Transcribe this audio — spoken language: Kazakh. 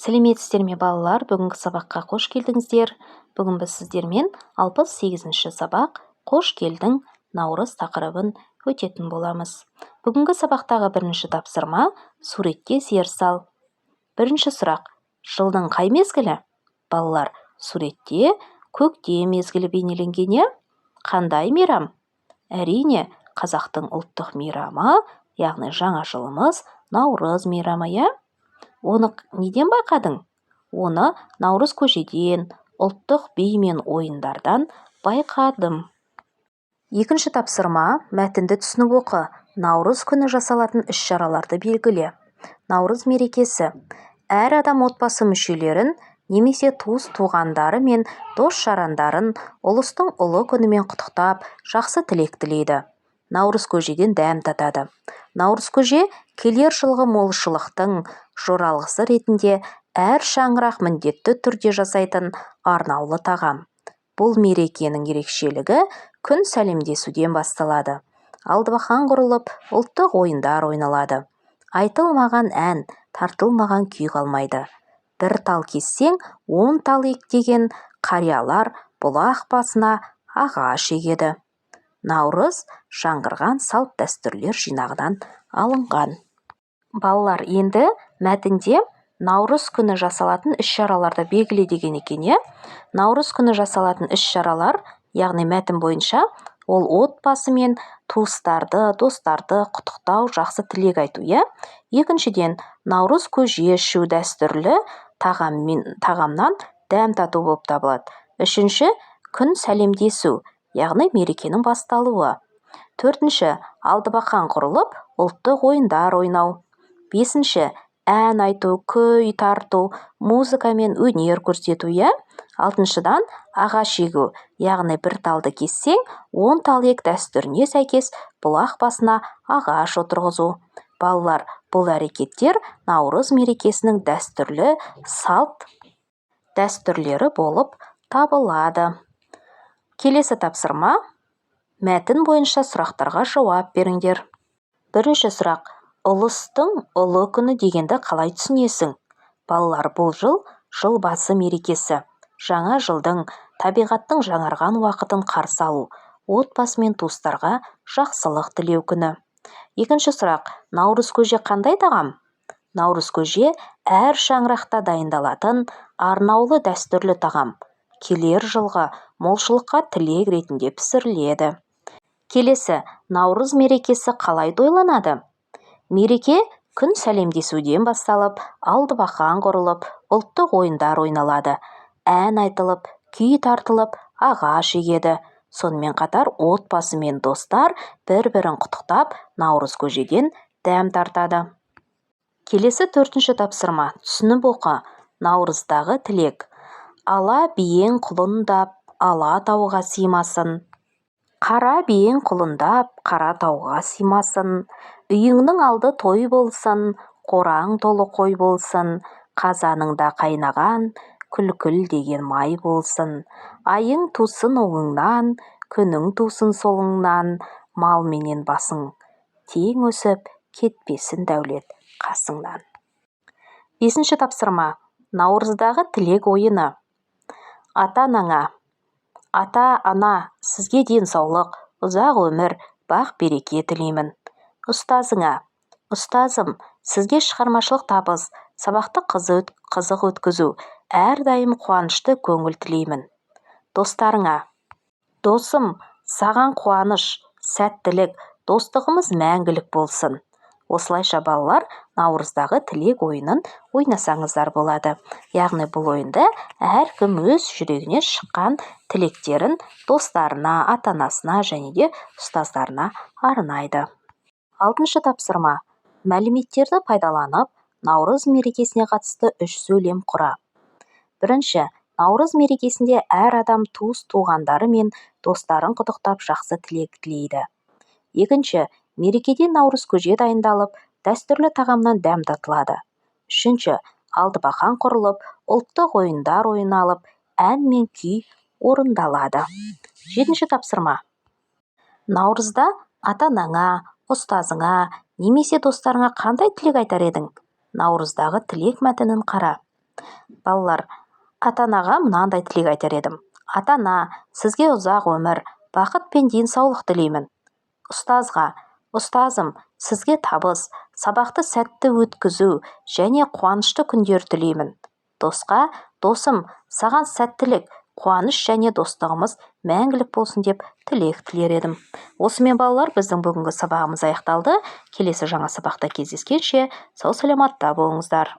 Сәлеметсіздер ме балалар, бүгінгі сабаққа қош келдіңіздер. Бүгін біз сіздермен 68-ші сабақ «Қош келдің, наурыз» тақырыбын өтетін боламыз. Бүгінгі сабақтағы бірінші тапсырма суретке зер сал. Бірінші сұрақ: жылдың қай мезгілі? Балалар, суретте көктем мезгілі бейнеленген, иә? Қандай мейрам? Әрине, қазақтың ұлттық мейрамы, яғни жаңа жылымыз наурыз мейрамы, иә? Оны неден байқадың? Оны наурыз көжеден, ұлттық би мен ойындардан байқадым. Екінші тапсырма: мәтінді түсініп оқы. Наурыз күні жасалатын іс-шараларды белгіле. Наурыз мерекесі. Әр адам отбасы мүшелерін, немесе туыс-туғандары мен дос-жарандарын ұлыстың ұлы күнімен құттықтап, жақсы тілек тілейді. Наурыз көжеден дәм татады. Наурыз көже келер жылғы молшылықтың жоралғысы ретінде әр шаңырақ міндетті түрде жасайтын арнаулы тағам. Бұл мерекенің ерекшелігі күн сәлемдесуден басталады. Алтыбақан құрылып, ұлттық ойындар ойналады. Айтылмаған ән, тартылмаған күй қалмайды. Бір тал кессең, 10 тал ек деген қариялар бұлақ басына ағаш егеді. Наурыз жаңғырған салт дәстүрлер жинағынан алынған. Балалар, енді мәтінде наурыз күні жасалатын іс-шараларды белгіле деген екен, иә? Наурыз күні жасалатын іс-шаралар, яғни мәтін бойынша, ол отбасы мен туыстарды, достарды құттықтау, жақсы тілек айту, иә? Екіншіден, наурыз көже ішу дәстүрлі тағамнан дәм тату болып табылады. Үшінші, күн сәлемдесу, яғни мерекенің басталуы. Төртінші, алтыбақан құрылып, ұлттық ойындар ойнау. Бесінші, ән айту, күй тарту, музыка мен өнер көрсету, иә? Алтыншыдан, ағаш егу, яғни бір талды кессең, 10 тал ек дәстүріне сәйкес бұлақ басына ағаш отырғызу. Балалар, бұл әрекеттер наурыз мерекесінің дәстүрлі салт дәстүрлері болып табылады. Келесі тапсырма: мәтін бойынша сұрақтарға жауап беріңдер. Бірінші сұрақ: ұлыстың ұлы күні дегенді қалай түсінесің? Балалар, бұл жыл басы мерекесі. Жаңа жылдың, табиғаттың жаңарған уақытын қарсы алу, отбасы мен туыстарға жақсылық тілеу күні. Екінші сұрақ: наурыз көже қандай тағам? Наурыз көже әр шаңырақта дайындалатын арнаулы дәстүрлі тағам. Келер жылғы молшылыққа тілек ретінде пісіріледі. Келесі: наурыз мерекесі қалай тойланады? Мереке күн сәлемдесуден басталып, алтыбақан құрылып, ұлттық ойындар ойналады. Ән айтылып, күй тартылып, ағаш егеді. Сонымен қатар отбасы мен достар бір-бірін құттықтап, наурыз көжеден дәм тартады. Келесі төртінші тапсырма: түсініп оқы. Наурыздағы тілек. Ала биең құлындап, ала тауға сыймасын. Қара биең құлындап, қара тауға сыймасын. Үйіңнің алды той болсын, қораң толы қой болсын. Қазаныңда қайнаған, күл-күл деген май болсын. Айың тусын оңыңнан, күнің тусын солыңнан. Мал менен басың тең өсіп, кетпесін дәулет қасыңнан. Бесінші тапсырма: наурыздағы тілек ойыны. Ата-анаңа. Ата-ана, сізге денсаулық, ұзақ өмір, бақ-береке тілеймін. Ұстазыңа. Ұстазым, сізге шығармашылық табыс, сабақты қызық өткізу, әрдайым қуанышты көңіл тілеймін. Достарыңа. Досым, саған қуаныш, сәттілік, достығымыз мәңгілік болсын. Осылайша балалар, наурыздағы тілек ойынын ойнасаңыздар болады. Яғни бұл ойында әркім өз жүрегіне шыққан тілектерін достарына, ата-анасына және де ұстаздарына арнайды. Алтыншы тапсырма: мәліметтерді пайдаланып, наурыз мерекесіне қатысты 3 сөйлем құра. Бірінші: наурыз мерекесінде әр адам туыс-туғандары мен достарын құттықтап, жақсы тілек тілейді. Екінші: мерекеде наурыз көже дайындалып, дәстүрлі тағамнан дәм татылады. Үшінші: алтыбақан құрылып, ұлттық ойындар ойналып, ән мен күй орындалады. Жетінші тапсырма: наурызда ата-анаңа, ұстазыңа, немесе достарыңа қандай тілек айтар едің? Наурыздағы тілек мәтінін қара. Балалар, ата-анаға мынандай тілек айтар едім. Ата-ана, сізге ұзақ өмір, бақыт пен денсаулық тілеймін. Ұстазға, ұстазым, сізге табыс, сабақты сәтті өткізу және қуанышты күндер тілеймін. Досқа, досым, саған сәттілік, қуаныш және достығымыз мәңгілік болсын деп тілек тілер едім. Осымен балалар, біздің бүгінгі сабағымыз аяқталды. Келесі жаңа сабақта кездескенше сау саламатта болыңыздар.